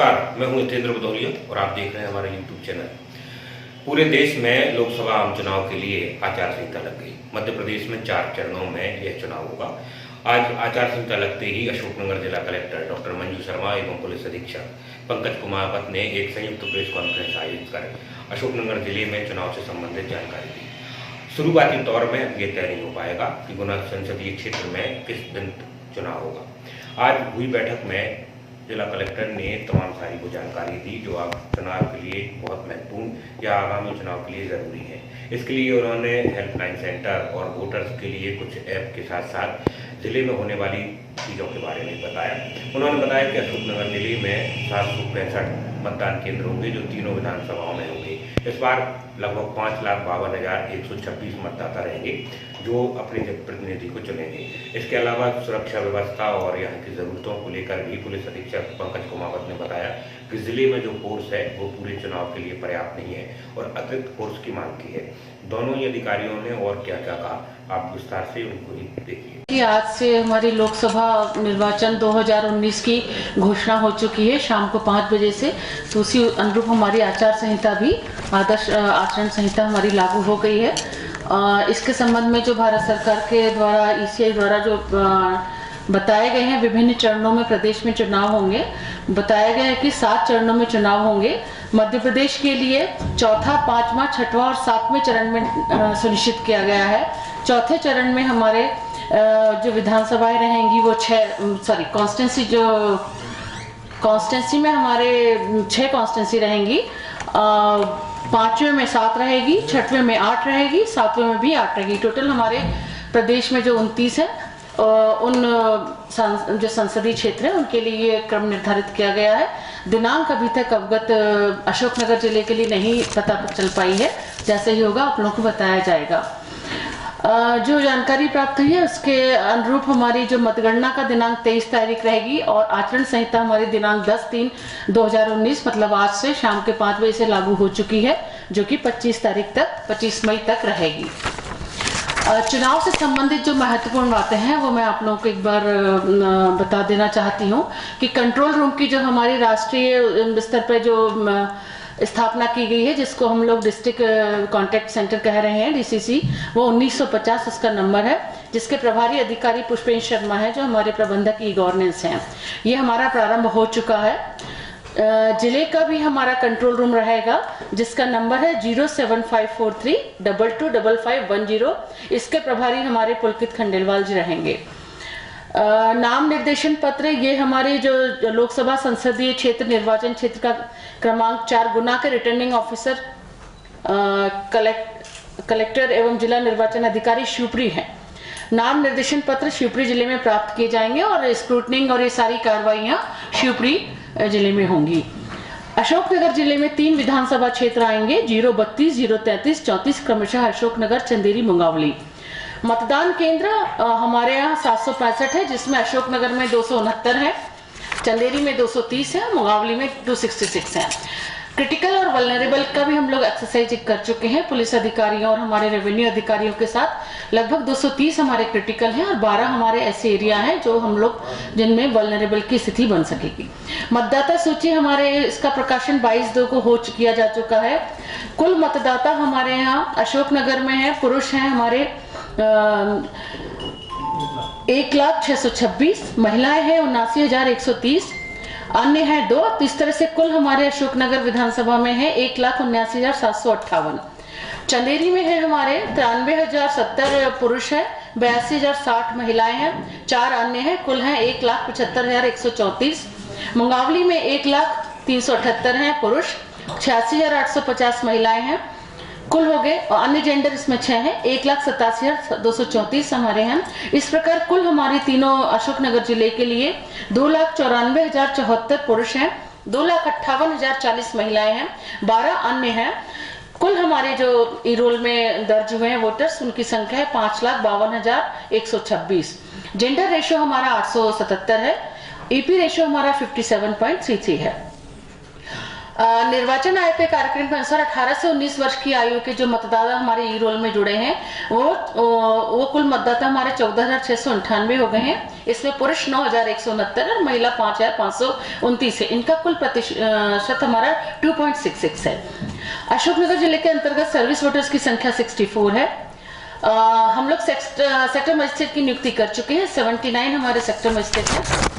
नमस्कार, मैं हूं हितेंद्र भदौरिया और आप देख रहे हैं हमारा YouTube चैनल। पूरे देश में लोकसभा आम चुनाव के लिए आचार संहिता लग गई। मध्य प्रदेश में 4 चरणों में यह चुनाव होगा। आज आचार संहिता लगते ही अशोकनगर जिला कलेक्टर डॉक्टर मंजू शर्मा एवं पुलिस अधीक्षक पंकज कुमावत ने एक संयुक्त प्रेस कॉन्फ्रेंस आयोजित कर अशोकनगर जिले में चुनाव से संबंधित जानकारी दी। शुरुआती दौर में ये तय नहीं हो पाएगा कि गुना संसदीय क्षेत्र में किस दिन चुनाव होगा। आज हुई बैठक में जिला कलेक्टर ने तमाम सारी को जानकारी दी जो आप चुनाव के लिए बहुत महत्वपूर्ण या आगामी चुनाव के लिए ज़रूरी है। इसके लिए उन्होंने हेल्पलाइन सेंटर और वोटर्स के लिए कुछ ऐप के साथ साथ जिले में होने वाली चीज़ों के बारे में बताया। उन्होंने बताया कि अशोकनगर जिले में 765 मतदान केंद्र होंगे जो तीनों विधानसभाओं में होंगे। इस बार लगभग 5,52,126 मतदाता रहेंगे जो अपने प्रतिनिधि को चुनेंगे। इसके अलावा सुरक्षा व्यवस्था और यहाँ की ज़रूरतों को लेकर भी पुलिस अधीक्षक पंकज कुमावत ने बताया कि जिले में जो फोर्स है वो पूरे चुनाव के लिए पर्याप्त नहीं है और अतिरिक्त फोर्स की मांग की है। दोनों ही अधिकारियों ने और क्या क्या कहा, आप विस्तार से उनको ही देखिए। आज से हमारी लोकसभा निर्वाचन 2019 की घोषणा हो चुकी है शाम को 5 बजे से, तो उसी अनुरूप हमारी आचार संहिता भी आदर्श आचरण संहिता हमारी लागू हो गई है। इसके संबंध में जो भारत सरकार के द्वारा ईसीआई द्वारा जो बताए गए हैं विभिन्न चरणों में प्रदेश में चुनाव होंगे। बताया गया है कि 7 चरणों में चुनाव होंगे। मध्य प्रदेश के लिए चौथा, 5वां, 6वां और 7वें चरण में सुनिश्चित किया गया है। चौथे चरण में हमारे जो विधानसभाएं रहेंगी वो कॉन्स्टिट्यूंसी में हमारे 6 कॉन्स्टिट्यूंसी रहेंगी। 5वें में 7 रहेगी, 6वें में 8 रहेगी, 7वें में भी 8 रहेगी। टोटल हमारे प्रदेश में जो 29 है उन जो संसदीय क्षेत्र है उनके लिए ये क्रम निर्धारित किया गया है। दिनांक अभी तक अवगत अशोकनगर जिले के लिए नहीं पता चल पाई है। जैसे ही होगा आप लोगों को बताया जाएगा। जो जानकारी प्राप्त हुई है उसके अनुरूप हमारी जो मतगणना का दिनांक 23 तारीख रहेगी और आचरण संहिता हमारी दिनांक 10/3/2019 मतलब आज से शाम के 5 बजे से लागू हो चुकी है, जो कि 25 मई तक रहेगी। चुनाव से संबंधित जो महत्वपूर्ण बातें हैं वो मैं आप लोगों को एक बार बता देना चाहती हूँ कि कंट्रोल रूम की जो हमारी राष्ट्रीय स्तर पर जो स्थापना की गई है, जिसको हम लोग डिस्ट्रिक्ट कॉन्टैक्ट सेंटर कह रहे हैं, डीसीसी, वो 1950 उसका नंबर है, जिसके प्रभारी अधिकारी पुष्पेंद्र शर्मा है जो हमारे प्रबंधक ई गवर्नेंस हैं। ये हमारा प्रारंभ हो चुका है। जिले का भी हमारा कंट्रोल रूम रहेगा जिसका नंबर है 07543225510। इसके प्रभारी हमारे पुलकित खंडेलवाल जी रहेंगे। नाम निर्देशन पत्र ये हमारे जो लोकसभा संसदीय क्षेत्र निर्वाचन क्षेत्र का क्रमांक 4 गुना के रिटर्निंग ऑफिसर कलेक्टर एवं जिला निर्वाचन अधिकारी शिवपुरी हैं। नाम निर्देशन पत्र शिवपुरी जिले में प्राप्त किए जाएंगे और स्क्रूटनिंग और ये सारी कार्रवाइयां शिवपुरी जिले में होंगी। अशोकनगर जिले में 3 विधानसभा क्षेत्र आएंगे, 032, 033, 34 क्रमशः अशोकनगर, चंदेरी, मुंगावली। मतदान केंद्र हमारे यहाँ 765 है, जिसमें अशोकनगर में 269 है, चंदेरी में 230 है, मुंगावली में 266 है। क्रिटिकल और वल्नरेबल का भी हम लोग एक्सरसाइज कर चुके हैं पुलिस अधिकारियों और हमारे रेवेन्यू अधिकारियों के साथ। लगभग 230 हमारे क्रिटिकल हैं और 12 हमारे ऐसे एरिया हैं जो हम लोग जिनमें वल्नरेबल की स्थिति बन सकेगी। मतदाता सूची हमारे इसका प्रकाशन 22/2 को किया जा चुका है। कुल मतदाता हमारे यहाँ अशोकनगर में है, पुरुष हैं हमारे 1,06,26, महिलाएं हैं 79,130, अन्य है 2। तो इस तरह से कुल हमारे अशोकनगर विधानसभा में है 1,79,758। चंदेरी में है हमारे 93,070 पुरुष है, 82,060 महिलाएं हैं, 4 अन्य हैं, कुल हैं 1,75,134। मुंगावली में 1,03,78 हैं पुरुष, 86,850 महिलाएं हैं, कुल हो गए। और अन्य जेंडर इसमें 6 हैं, 1,87,234 हमारे हैं। इस प्रकार कुल हमारी तीनों अशोकनगर जिले के लिए 2,94,074 पुरुष हैं, 2,58,040 महिलाएं हैं, 12 अन्य हैं। कुल हमारे जो ई-रोल में दर्ज हुए हैं वोटर्स उनकी संख्या है 5,52,126। जेंडर रेशो हमारा 877 है। ईपी रेशो हमारा 57.33 है। निर्वाचन आयोग के कार्यक्रम के अनुसार 18 से 19 वर्ष की आयु के जो मतदाता हमारे ई रोल में जुड़े हैं वो कुल मतदाता हमारे 14,698 हो गए हैं। इसमें पुरुष 9,169 और महिला 5,529 है। इनका कुल प्रतिशत हमारा 2.66 है। अशोकनगर जिले के अंतर्गत सर्विस वोटर्स की संख्या 64 है। हम लोग सेक्टर मजिस्ट्रेट की नियुक्ति कर चुके हैं। 79 हमारे सेक्टर मजिस्ट्रेट हैं।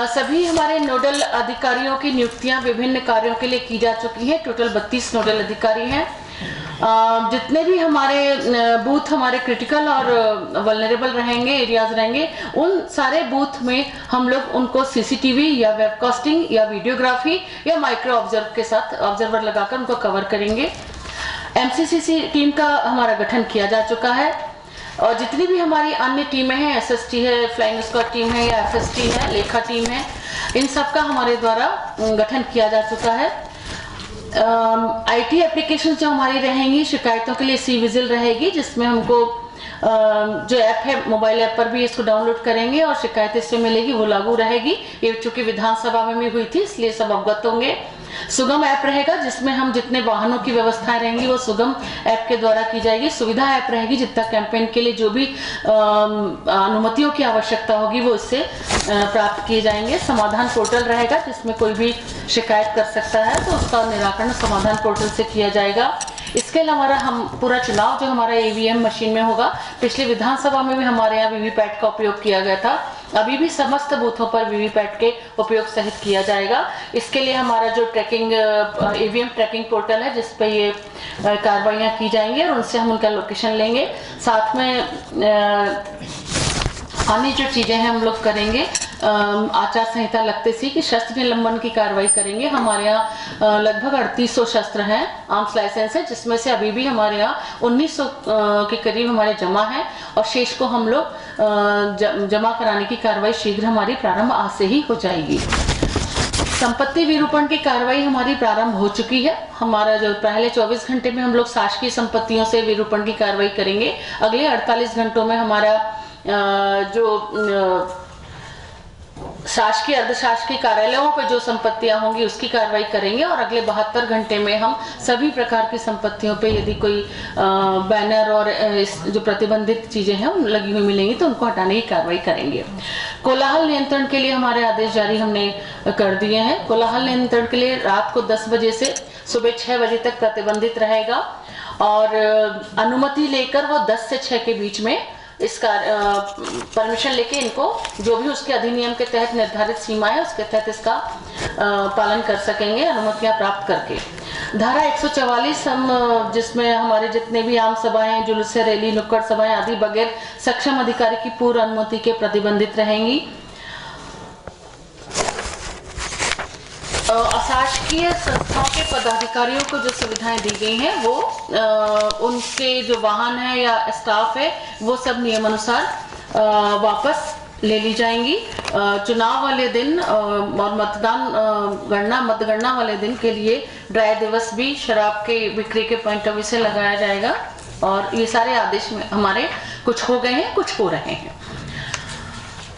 सभी हमारे नोडल अधिकारियों की नियुक्तियां विभिन्न कार्यों के लिए की जा चुकी हैं। टोटल 32 नोडल अधिकारी हैं। जितने भी हमारे बूथ हमारे क्रिटिकल और वल्नरेबल रहेंगे, एरियाज रहेंगे, उन सारे बूथ में हम लोग उनको सीसीटीवी या वेबकास्टिंग या वीडियोग्राफी या माइक्रो ऑब्जर्वर लगाकर उनको कवर करेंगे। एमसीसीसी टीम का हमारा गठन किया जा चुका है और जितनी भी हमारी अन्य टीमें हैं, एसएसटी है, फ्लाइंग स्क्वाड टीम है या एफएसटी है, लेखा टीम है, इन सब का हमारे द्वारा गठन किया जा चुका है। आईटी एप्लीकेशन जो हमारी रहेंगी शिकायतों के लिए सी विजिल रहेगी, जिसमें हमको जो ऐप है मोबाइल ऐप पर भी इसको डाउनलोड करेंगे और शिकायत इससे मिलेगी, वो लागू रहेगी। ये चूंकि विधानसभा में भी हुई थी इसलिए सब अवगत होंगे। सुगम ऐप रहेगा जिसमें हम जितने वाहनों की व्यवस्थाएं रहेंगी वो सुगम ऐप के द्वारा की जाएगी। सुविधा ऐप रहेगी, जितना कैंपेन के लिए जो भी अनुमतियों की आवश्यकता होगी वो इससे प्राप्त किए जाएंगे। समाधान पोर्टल रहेगा जिसमें कोई भी शिकायत कर सकता है तो उसका निराकरण समाधान पोर्टल से किया जाएगा। इसके अलावा हम पूरा चुनाव जो हमारा ईवीएम मशीन में होगा, पिछले विधानसभा में भी हमारे यहाँ वीवीपैट का उपयोग किया गया था, अभी भी समस्त बूथों पर वीवीपैट के उपयोग सहित किया जाएगा। इसके लिए हमारा जो ट्रैकिंग ईवीएम ट्रैकिंग पोर्टल है जिस पे ये कार्रवाइयाँ की जाएंगी और उनसे हम उनका लोकेशन लेंगे। साथ में अन्य जो चीजें हैं हम लोग करेंगे, आचार संहिता लगते सी कि शस्त्र निलंबन की कार्रवाई करेंगे। हमारे यहाँ लगभग 3800 शस्त्र हैं, आर्म्स लाइसेंस है, जिसमें से अभी भी हमारे यहाँ 1900 के करीब हमारे जमा हैं और शेष को हम लोग जमा कराने की कार्रवाई शीघ्र हमारी प्रारंभ आज से ही हो जाएगी। संपत्ति विरूपण की कार्रवाई हमारी प्रारंभ हो चुकी है। हमारा जो पहले 24 घंटे में हम लोग शासकीय संपत्तियों से विरूपण की कार्रवाई करेंगे। अगले 48 घंटों में हमारा जो शासकीय अर्धशासकीय कार्यालयों पर जो संपत्तियां होंगी उसकी कार्रवाई करेंगे और अगले 72 घंटे में हम सभी प्रकार की संपत्तियों पे यदि कोई बैनर और जो प्रतिबंधित चीजें हैं लगी हुई मिलेंगी तो उनको हटाने की कार्रवाई करेंगे। कोलाहल नियंत्रण के लिए हमारे आदेश जारी हमने कर दिए हैं। कोलाहल नियंत्रण के लिए रात को 10 बजे से सुबह 6 बजे तक प्रतिबंधित रहेगा और अनुमति लेकर वो 10 से 6 के बीच में इसका परमिशन लेके इनको जो भी उसके अधिनियम के तहत निर्धारित सीमा है उसके तहत इसका पालन कर सकेंगे, अनुमतियां प्राप्त करके। धारा 144 हम जिसमें हमारे जितने भी आम सभाएं, जुलूस, रैली, नुक्कड़ सभाएं आदि बगैर सक्षम अधिकारी की पूर्व अनुमति के प्रतिबंधित रहेंगी। अशासकीय संस्थाओं के पदाधिकारियों को जो सुविधाएं दी गई हैं वो उनके जो वाहन है या स्टाफ है वो सब नियमानुसार वापस ले ली जाएंगी। चुनाव वाले दिन और मतगणना वाले दिन के लिए ड्राई दिवस भी शराब के बिक्री के पॉइंट ऑफ व्यू से लगाया जाएगा और ये सारे आदेश में हमारे कुछ हो गए हैं, कुछ हो रहे हैं।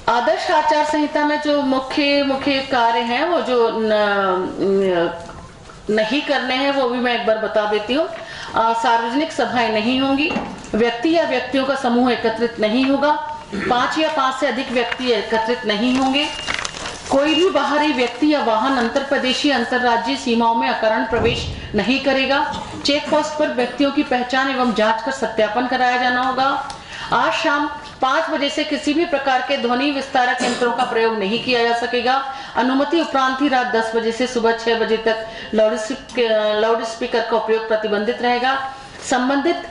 आदर्श आचार संहिता में जो मुख्य कार्य हैं वो जो नहीं करने हैं वो भी मैं एक बार बता देती हूँ। सार्वजनिक सभाएं नहीं होंगी, व्यक्ति या व्यक्तियों का समूह एकत्रित नहीं होगा, 5 या 5 से अधिक व्यक्ति एकत्रित नहीं होंगे, कोई भी बाहरी व्यक्ति या वाहन अंतर प्रदेशीय अंतरराज्यीय सीमाओं में अकारण प्रवेश नहीं करेगा, चेक पोस्ट पर व्यक्तियों की पहचान एवं जांच कर सत्यापन कराया जाना होगा। आज शाम 5 बजे से किसी भी प्रकार के ध्वनि विस्तारक यंत्रों का प्रयोग नहीं किया जा सकेगा। अनुमति उपरांत ही रात 10 बजे से सुबह 6 बजे तक लाउड स्पीकर का उपयोग प्रतिबंधित रहेगा। संबंधित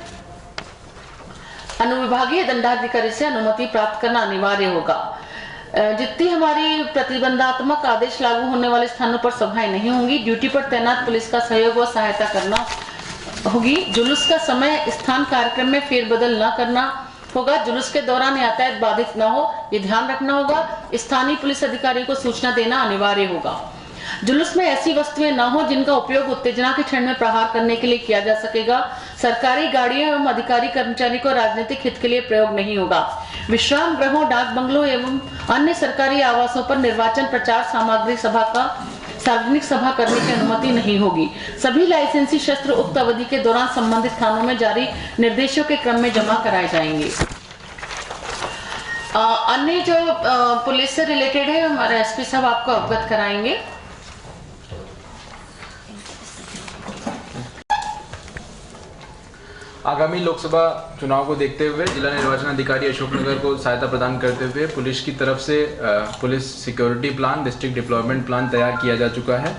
अनुविभागीय दंडाधिकारी से अनुमति प्राप्त करना अनिवार्य होगा। जितनी हमारी प्रतिबंधात्मक आदेश लागू होने वाले स्थानों पर सभाएं नहीं होंगी, ड्यूटी पर तैनात पुलिस का सहयोग व सहायता करना होगी। जुलूस का समय, स्थान, कार्यक्रम में फेरबदल न करना होगा। जुलूस के दौरान यातायात बाधित न हो ये ध्यान रखना होगा। स्थानीय पुलिस अधिकारी को सूचना देना अनिवार्य होगा। जुलूस में ऐसी वस्तुएं न हो जिनका उपयोग उत्तेजना के क्षण में प्रहार करने के लिए किया जा सकेगा। सरकारी गाड़ियों एवं अधिकारी कर्मचारी को राजनीतिक हित के लिए प्रयोग नहीं होगा। विश्राम गृहों, डाक बंगलों एवं अन्य सरकारी आवासों पर निर्वाचन प्रचार सामग्री, सार्वजनिक सभा करने की अनुमति नहीं होगी। सभी लाइसेंसी शस्त्र उक्त अवधि के दौरान संबंधित थानों में जारी निर्देशों के क्रम में जमा कराए जाएंगे। अन्य जो पुलिस से रिलेटेड है, हमारे एसपी साहब आपको अवगत कराएंगे। आगामी लोकसभा चुनाव को देखते हुए जिला निर्वाचन अधिकारी अशोकनगर को सहायता प्रदान करते हुए पुलिस की तरफ से police security plan, district deployment plan तैयार किया जा चुका है।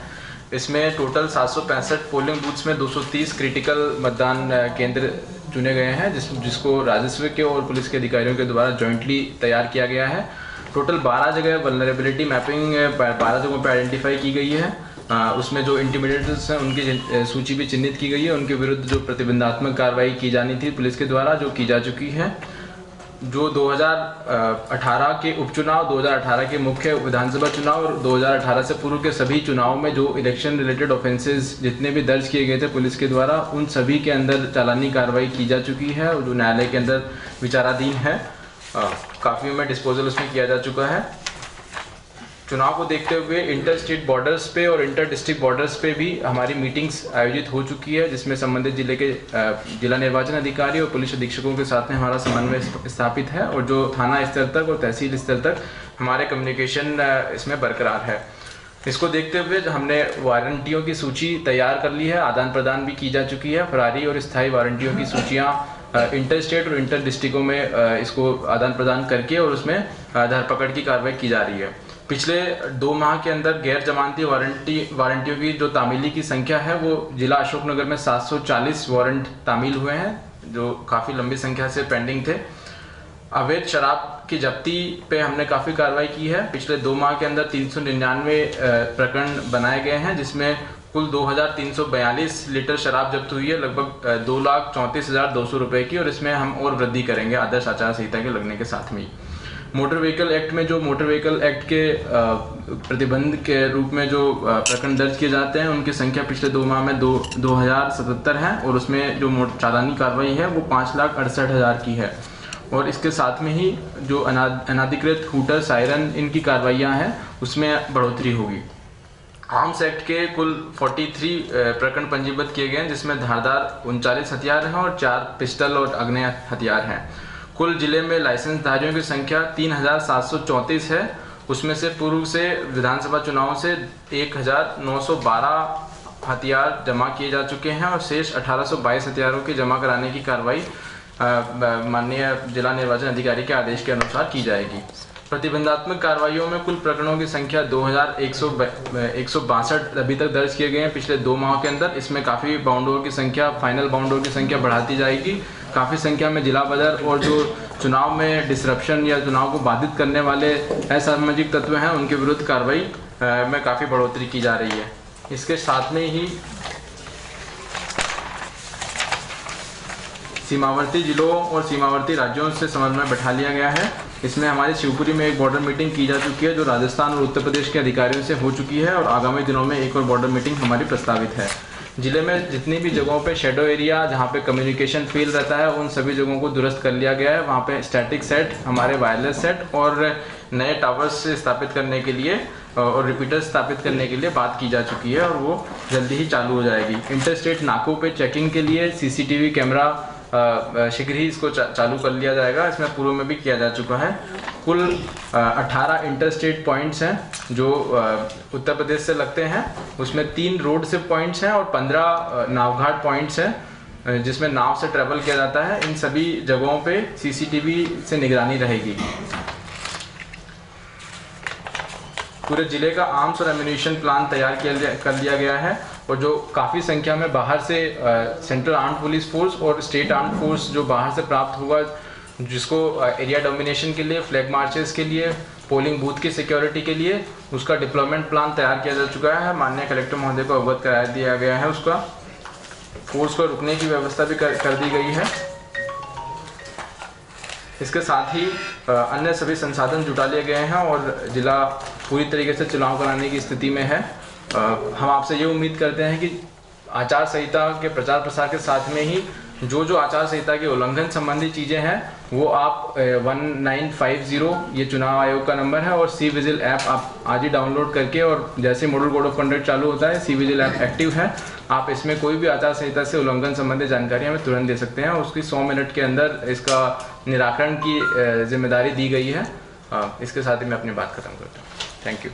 इसमें टोटल 765 पोलिंग बूथ्स में 230 क्रिटिकल मतदान केंद्र चुने गए हैं, जिसको राजस्व के और पुलिस के अधिकारियों के द्वारा जॉइंटली तैयार किया गया है। टोटल 12 जगह वल्नरेबिलिटी मैपिंग 12 जगहों पर आइडेंटिफाई की गई है। उसमें जो इंटिमिडेटर्स हैं उनकी सूची भी चिन्हित की गई है। उनके विरुद्ध जो प्रतिबंधात्मक कार्रवाई की जानी थी पुलिस के द्वारा, जो की जा चुकी है। जो 2018 के उपचुनाव, 2018 के मुख्य विधानसभा चुनाव और 2018 से पूर्व के सभी चुनाव में जो इलेक्शन रिलेटेड ऑफेंसेस जितने भी दर्ज किए गए थे पुलिस के द्वारा, उन सभी के अंदर चालानी कार्रवाई की जा चुकी है और जो न्यायालय के अंदर विचाराधीन है। काफ़ी में डिस्पोजल उसमें किया जा चुका है। चुनाव को देखते हुए इंटर स्टेट बॉर्डर्स पे और इंटर डिस्ट्रिक्ट बॉर्डर्स पे भी हमारी मीटिंग्स आयोजित हो चुकी है, जिसमें संबंधित जिले के जिला निर्वाचन अधिकारी और पुलिस अधीक्षकों के साथ में हमारा समन्वय स्थापित है और जो थाना स्तर तक और तहसील स्तर तक हमारे कम्युनिकेशन इसमें बरकरार है। इसको देखते हुए हमने वारंटियों की सूची तैयार कर ली है, आदान प्रदान भी की जा चुकी है। फरारी और स्थायी वारंटियों की सूचियाँ इंटर स्टेट और इंटर डिस्ट्रिक्टों में इसको आदान प्रदान करके और उसमें धरपकड़ की कार्रवाई की जा रही है। पिछले 2 माह के अंदर गैर जमानती वारंटियों की जो तामीली की संख्या है वो जिला अशोकनगर में 740 वारंट तामील हुए हैं, जो काफ़ी लंबी संख्या से पेंडिंग थे। अवैध शराब की जब्ती पे हमने काफ़ी कार्रवाई की है। पिछले 2 माह के अंदर 399 प्रकरण बनाए गए हैं, जिसमें कुल 2342 लीटर शराब जब्त हुई है, लगभग 2,34,200 रुपये की, और इसमें हम और वृद्धि करेंगे आदर्श आचार संहिता के लगने के साथ में। मोटर व्हीकल एक्ट में जो मोटर व्हीकल एक्ट के प्रतिबंध के रूप में जो प्रकरण दर्ज किए जाते हैं उनकी संख्या पिछले 2 माह में 2077 है और उसमें जो चालानी कार्रवाई है वो 5,68,000 की है। और इसके साथ में ही जो अनाधिकृत हूटर, सायरन, इनकी कार्रवाइयाँ हैं उसमें बढ़ोतरी होगी। आर्म्स एक्ट के कुल 43 प्रकरण पंजीबद्ध किए गए हैं, जिसमें धारदार 39 हथियार हैं और 4 पिस्टल और आग्नेय हथियार हैं। कुल जिले में लाइसेंसधारियों की संख्या 3,734 है। उसमें से पूर्व से विधानसभा चुनाव से 1,912 हथियार जमा किए जा चुके हैं और शेष 1,822 हथियारों की जमा कराने की कार्रवाई माननीय जिला निर्वाचन अधिकारी के आदेश के अनुसार की जाएगी। प्रतिबंधात्मक कार्रवाइयों में कुल प्रकरणों की संख्या 2,162 अभी तक दर्ज किए गए हैं पिछले 2 माह के अंदर। इसमें काफ़ी बाउंडों की संख्या, फाइनल बाउंडों की संख्या बढ़ाती जाएगी। काफ़ी संख्या में जिला बदर और जो चुनाव में डिसरप्शन या चुनाव को बाधित करने वाले असामाजिक तत्व हैं उनके विरुद्ध कार्रवाई में काफ़ी बढ़ोतरी की जा रही है। इसके साथ में ही सीमावर्ती जिलों और सीमावर्ती राज्यों से समन्वय बैठा लिया गया है। इसमें हमारी शिवपुरी में एक बॉर्डर मीटिंग की जा चुकी है, जो राजस्थान और उत्तर प्रदेश के अधिकारियों से हो चुकी है, और आगामी दिनों में एक और बॉर्डर मीटिंग हमारी प्रस्तावित है। जिले में जितनी भी जगहों पे शेडो एरिया जहाँ पे कम्युनिकेशन फेल रहता है उन सभी जगहों को दुरुस्त कर लिया गया है। वहाँ पे स्टैटिक सेट, हमारे वायरलेस सेट और नए टावर्स स्थापित करने के लिए और रिपीटर्स स्थापित करने के लिए बात की जा चुकी है और वो जल्दी ही चालू हो जाएगी। इंटर स्टेट नाकों पे चेकिंग के लिए CCTV कैमरा शीघ्र ही इसको चालू कर लिया जाएगा। इसमें पूर्व में भी किया जा चुका है। कुल 18 इंटर स्टेट पॉइंट्स हैं जो उत्तर प्रदेश से लगते हैं। उसमें 3 रोड से पॉइंट्स हैं और 15 नावघाट पॉइंट्स हैं जिसमें नाव से ट्रैवल किया जाता है। इन सभी जगहों पे CCTV से निगरानी रहेगी। पूरे जिले का आर्म्स और एम्युनिशन प्लान तैयार कर लिया गया है और जो काफ़ी संख्या में बाहर से सेंट्रल आर्म्ड पुलिस फोर्स और स्टेट आर्म्ड फोर्स जो बाहर से प्राप्त होगा, जिसको एरिया डोमिनेशन के लिए, फ्लैग मार्चेस के लिए, पोलिंग बूथ की सिक्योरिटी के लिए उसका डिप्लॉयमेंट प्लान तैयार किया जा चुका है। माननीय कलेक्टर महोदय को अवगत करा दिया गया है। उसका फोर्स को रुकने की व्यवस्था भी कर दी गई है। इसके साथ ही अन्य सभी संसाधन जुटा लिए गए हैं और जिला पूरी तरीके से चुनाव कराने की स्थिति में है। हम आपसे ये उम्मीद करते हैं कि आचार संहिता के प्रचार प्रसार के साथ में ही जो आचार संहिता के उल्लंघन संबंधी चीज़ें हैं वो आप 1950 ये चुनाव आयोग का नंबर है, और सी विजिल ऐप आप आज ही डाउनलोड करके, और जैसे मॉडल कोड ऑफ कंडक्ट चालू होता है सी विजिल ऐप एक्टिव है, आप इसमें कोई भी आचार संहिता से उल्लंघन संबंधी जानकारी हमें तुरंत दे सकते हैं। उसकी 100 मिनट के अंदर इसका निराकरण की जिम्मेदारी दी गई है। इसके साथ ही मैं अपनी बात खत्म करता हूँ। Thank you.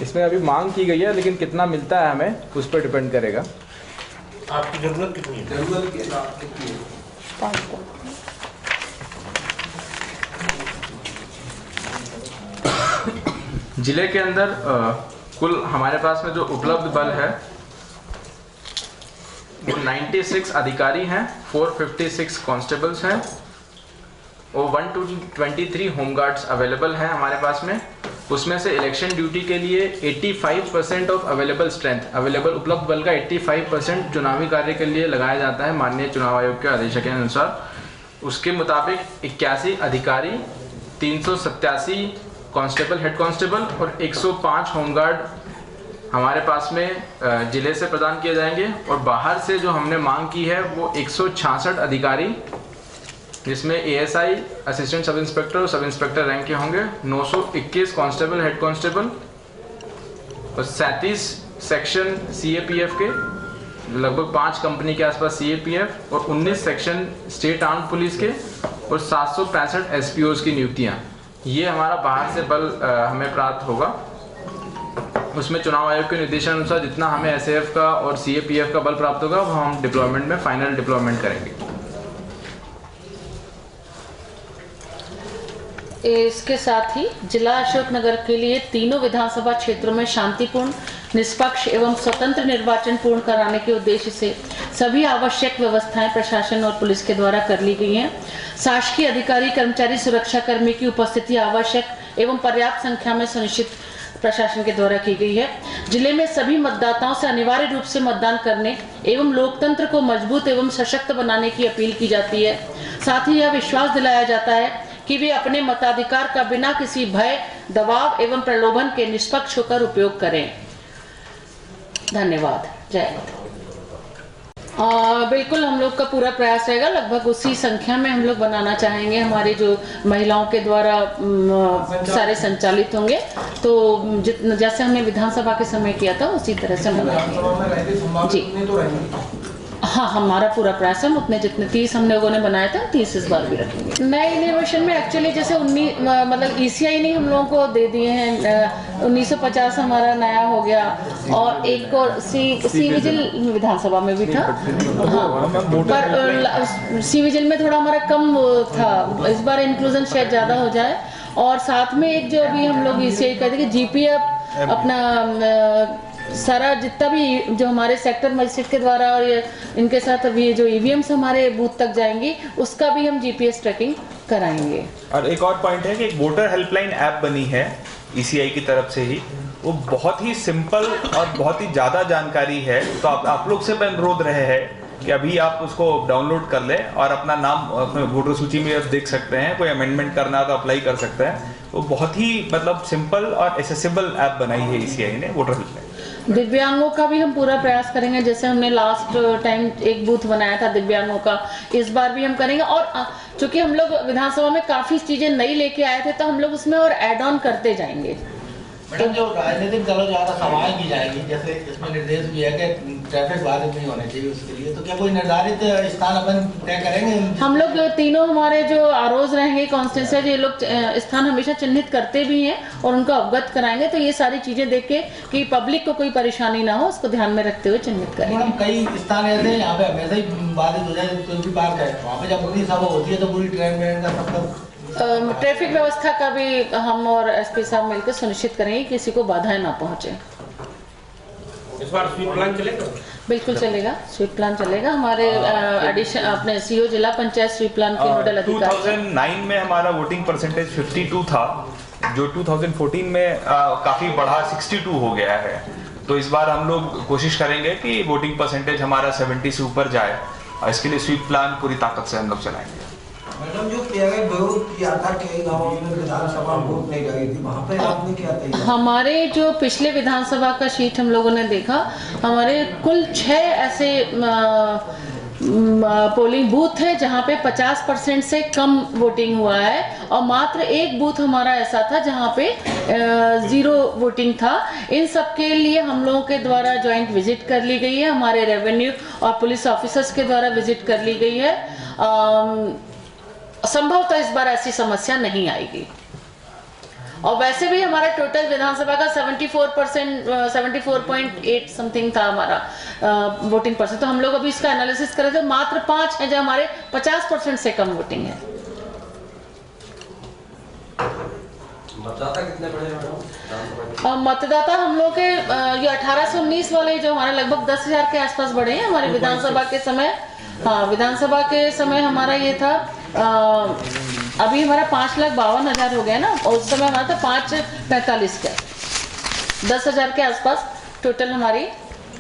इसमें अभी मांग की गई है, लेकिन कितना मिलता है हमें उस पर डिपेंड करेगा। आपकी जरूरत कितनी है? जरूरत कितनी है? जिले के अंदर कुल हमारे पास में जो उपलब्ध बल है वो 96 अधिकारी हैं, 456 कांस्टेबल्स हैं और 123 होमगार्ड्स अवेलेबल हैं हमारे पास में। उसमें से इलेक्शन ड्यूटी के लिए 85% ऑफ अवेलेबल स्ट्रेंथ, अवेलेबल उपलब्ध बल का 85% चुनावी कार्य के लिए लगाया जाता है माननीय चुनाव आयोग के आदेश के अनुसार। उसके मुताबिक 81 अधिकारी, 387 कांस्टेबल, हेड कांस्टेबल और 105 होमगार्ड हमारे पास में जिले से प्रदान किए जाएंगे। और बाहर से जो हमने मांग की है वो 166 अधिकारी, जिसमें एएसआई, असिस्टेंट सब इंस्पेक्टर और सब इंस्पेक्टर रैंक के होंगे, 921 कांस्टेबल, हेड कांस्टेबल और 37 सेक्शन सीएपीएफ के, लगभग 5 कंपनी के आसपास सीएपीएफ और 19 सेक्शन स्टेट आर्म्ड पुलिस के और 765 एसपीओज की नियुक्तियां। ये हमारा बाहर से बल हमें प्राप्त होगा। उसमें चुनाव आयोग के निर्देशानुसार जितना हमें एसएएफ का और सीएपीएफ का बल प्राप्त होगा वो हम डिप्लॉयमेंट में फाइनल डिप्लॉयमेंट करेंगे। इसके साथ ही जिला अशोकनगर के लिए तीनों विधानसभा क्षेत्रों में शांतिपूर्ण, निष्पक्ष एवं स्वतंत्र निर्वाचन पूर्ण कराने के उद्देश्य से सभी आवश्यक व्यवस्थाएं प्रशासन और पुलिस के द्वारा कर ली गई हैं। शासकीय अधिकारी, कर्मचारी, सुरक्षा कर्मी की उपस्थिति आवश्यक एवं पर्याप्त संख्या में सुनिश्चित प्रशासन के द्वारा की गई है। जिले में सभी मतदाताओं से अनिवार्य रूप से मतदान करने एवं लोकतंत्र को मजबूत एवं सशक्त बनाने की अपील की जाती है। साथ ही यह विश्वास दिलाया जाता है कि वे अपने मताधिकार का बिना किसी भय, दबाव एवं प्रलोभन के निष्पक्ष होकर उपयोग करें। धन्यवाद। जय हिंद। बिल्कुल हम लोग का पूरा प्रयास रहेगा, लगभग उसी संख्या में हम लोग बनाना चाहेंगे। हमारे जो महिलाओं के द्वारा सारे संचालित होंगे, तो जैसे हमने विधानसभा के समय किया था उसी तरह से बनाएंगे। जी हाँ, हमारा पूरा प्रयास है उतने जितने 30 हम लोगों ने बनाया था 30 इस बार भी रखेंगे। नए इनोवेशन में एक्चुअली जैसे 19 मतलब ईसीआई ने हम लोगों को दे दिए हैं, 1950 हमारा नया हो गया और एक और सी विजिल विधानसभा में भी था। हाँ, पर सी विजिल में थोड़ा हमारा कम था, इस बार इंक्लूजन शायद ज़्यादा हो जाए। और साथ में एक जो अभी हम लोग ईसीआई कहते हैं कि जीपीएफ अपना सारा जितना भी जो हमारे सेक्टर मजिस्ट्रेट के द्वारा और इनके साथ अभी जो ईवीएम्स हमारे बूथ तक जाएंगी उसका भी हम जीपीएस ट्रैकिंग कराएंगे। और एक और पॉइंट है कि एक वोटर हेल्पलाइन ऐप बनी है ईसीआई की तरफ से ही, वो बहुत ही सिंपल और बहुत ही ज़्यादा जानकारी है। तो आप लोग से अनुरोध रहे हैं कि अभी आप उसको डाउनलोड कर लें और अपना नाम अपने वोटर सूची में आप देख सकते हैं। कोई अमेंडमेंट करना तो अप्लाई कर सकते हैं। वो बहुत ही मतलब सिंपल और एसेसिबल ऐप बनाई है ईसीआई ने वोटर हेल्पलाइन। दिव्यांगों का भी हम पूरा प्रयास करेंगे, जैसे हमने लास्ट टाइम एक बूथ बनाया था दिव्यांगों का, इस बार भी हम करेंगे। और चूंकि हम लोग विधानसभा में काफी चीजें नई लेके आए थे तो हम लोग उसमें और ऐड ऑन करते जाएंगे। मैडम, जो राजनीतिक दलों द्वारा सभाएं की जाएंगी, जैसे इसमें निर्देश भी है कि ट्रैफिक बाधित नहीं होने चाहिए, उसके लिए तो क्या कोई निर्धारित स्थान अपन तय करेंगे? हम लोग तीनों हमारे जो आरोज रहेंगे कॉन्स्टिट्यूंसी, ये लोग स्थान हमेशा चिन्हित करते भी हैं और उनको अवगत कराएंगे। तो ये सारी चीजें देख के कि पब्लिक को कोई परेशानी ना हो, उसको ध्यान में रखते हुए चिन्हित करेंगे। मैडम, कई स्थान ऐसे हैं यहाँ पे हमेशा ही बाधित हो जाए, कोई भी पार्क है वहाँ पे जब पूरी सभा होती है तो पूरी ट्रेन में सब ट्रैफिक व्यवस्था का भी हम और एसपी साहब मिलकर सुनिश्चित करेंगे किसी को बाधाएं ना पहुंचे। इस बार स्वीप प्लान चलेगा? बिल्कुल चलेगा, स्वीप प्लान चलेगा। हमारे एडिशन अपने सीओ जिला पंचायत स्वीप प्लान के नोडल अधिकारी। 2009 में हमारा वोटिंग परसेंटेज 52 था, जो 2014 में काफी बढ़ा 62 हो गया है। तो इस बार हम लोग कोशिश करेंगे कि वोटिंग परसेंटेज हमारा 70 से ऊपर जाए और इसके लिए स्वीप प्लान पूरी ताकत से हम लोग चलाएंगे। मैडम जो किया गया विरोध किया था कई गाँवों में विधानसभा वोट नहीं लगी थी, वहाँ पे आपने क्या तैयार? हमारे जो पिछले विधानसभा का शीट हम लोगों ने देखा, हमारे कुल 6 ऐसे पोलिंग बूथ है जहाँ पे 50% से कम वोटिंग हुआ है और मात्र एक बूथ हमारा ऐसा था जहाँ पे 0 वोटिंग था। इन सब के लिए हम लोगों के द्वारा ज्वाइंट विजिट कर ली गई है, हमारे रेवेन्यू और पुलिस ऑफिसर्स के द्वारा विजिट कर ली गई है। संभवतः इस बार ऐसी समस्या नहीं आएगी। और वैसे भी हमारा टोटल विधानसभा का 74%, 74.8 समथिंग था हमारा वोटिंग परसेंट। तो हम लोग अभी इसका एनालिसिस करें तो मात्र 5 है जो हमारे 50% से कम वोटिंग है। मतदाता कितने बड़े मैडम? मतदाता हम लोग के ये 18 से 19 वाले जो हमारे लगभग 10,000 के आसपास बढ़े हैं हमारे विधानसभा के समय। हाँ, विधानसभा के समय हमारा ये था, अभी हमारा 5,52,000 हो गया ना, और उस समय हमारा था 5,45 का, 10,000 के आसपास टोटल हमारी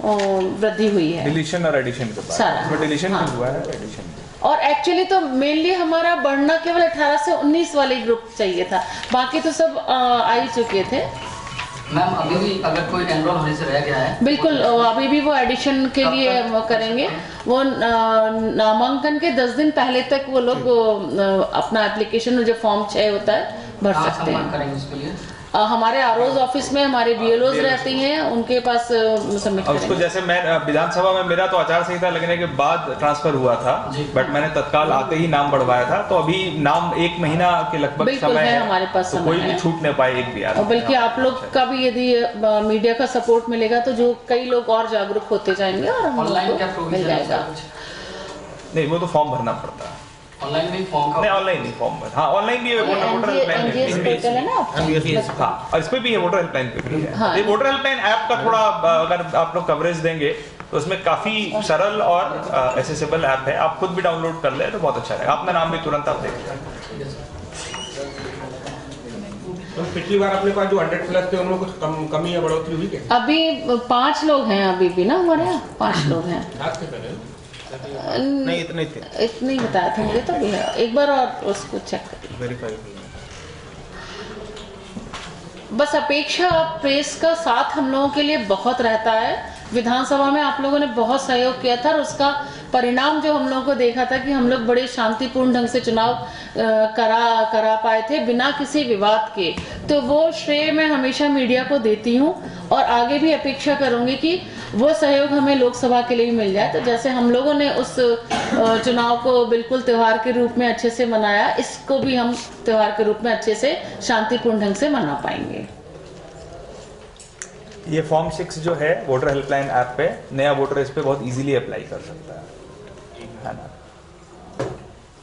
वृद्धि हुई है। डिलीशन और एडिशन के बाद सारा, इसमें डिलीशन हाँ। भी हुआ है, एडिशन। और एक्चुअली तो मेनली हमारा बढ़ना केवल 18 से 19 वाले ग्रुप चाहिए था, बाकी तो सब आ ही चुके थे। मैम अभी भी अगर कोई एनरोल होने से रह गया है? बिल्कुल, अभी भी वो एडिशन के लिए वो करेंगे। वो नामांकन के 10 दिन पहले तक वो लोग अपना एप्लीकेशन जो फॉर्म 6 होता है भर सकते हैं। करेंगे उसके लिए? हमारे आरओज ऑफिस में हमारे बीएलओज रहती हैं, उनके पास सबमिट अब उसको जैसे मैं विधानसभा में मेरा तो आचार संहिता लगने के बाद ट्रांसफर हुआ था, बट मैंने तत्काल आते ही नाम बढ़वाया था, तो अभी नाम 1 महीना के लगभग बिल्कुल समय है हमारे पास, तो समय कोई भी है। छूट नहीं पाए एक भी और बल्कि आप लोग का भी यदि मीडिया का सपोर्ट मिलेगा तो जो कई लोग और जागरूक होते जाएंगे और हम ऑनलाइन क्या लोग को मिल प्रोविजन है? जाएगा। नहीं, वो तो फॉर्म भरना पड़ता है। ऑनलाइन भी फॉर्म का? नहीं, ऑनलाइन नहीं, फॉर्म भर। हाँ, ऑनलाइन भी है, वोटर हेल्पलाइन NGS पोर्टल है ना। हाँ, और इस पे भी है, वोटर हेल्पलाइन पे भी है। हाँ। ये वोटर हेल्पलाइन ऐप का थोड़ा अगर आप लोग कवरेज देंगे तो उसमें काफी सरल और एक्सेसिबल ऐप है, आप खुद भी डाउनलोड कर ले तो बहुत अच्छा रहेगा। अपना नाम भी तुरंत आप देख लें। तो पिछली बार अपने पास जो 100+ थे उनमें कुछ कमी या बढ़ोतरी हुई क्या? अभी 5 लोग हैं, अभी भी ना हमारे यहाँ 5 लोग हैं। आज के पहले नहीं, इतने थे, इतने ही बताया था मुझे, तो भी है। एक बार और उसको चेक करिए। वेरीफाई। बस अपेक्षा प्रेस का साथ हम लोगों के लिए बहुत रहता है। विधानसभा में आप लोगों ने बहुत सहयोग किया था और उसका परिणाम जो हम लोगों को देखा था कि हम लोग बड़े शांतिपूर्ण ढंग से चुनाव करा पाए थे बिना किसी विवाद के, तो वो श्रेय मैं हमेशा मीडिया को देती हूँ और आगे भी अपेक्षा करूंगी कि वो सहयोग हमें लोकसभा के लिए भी मिल जाए। तो जैसे हम लोगों ने उस चुनाव को बिल्कुल त्योहार के रूप में अच्छे से मनाया, इसको भी हम त्योहार के रूप में अच्छे से शांतिपूर्ण ढंग से मना पाएंगे। ये फॉर्म 6 जो है वोटर हेल्पलाइन ऐप पे, नया वोटर इस पे बहुत इजीली अप्लाई कर सकता है ना।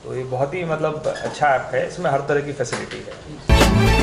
तो ये बहुत ही मतलब अच्छा ऐप है, इसमें हर तरह की फैसिलिटी है।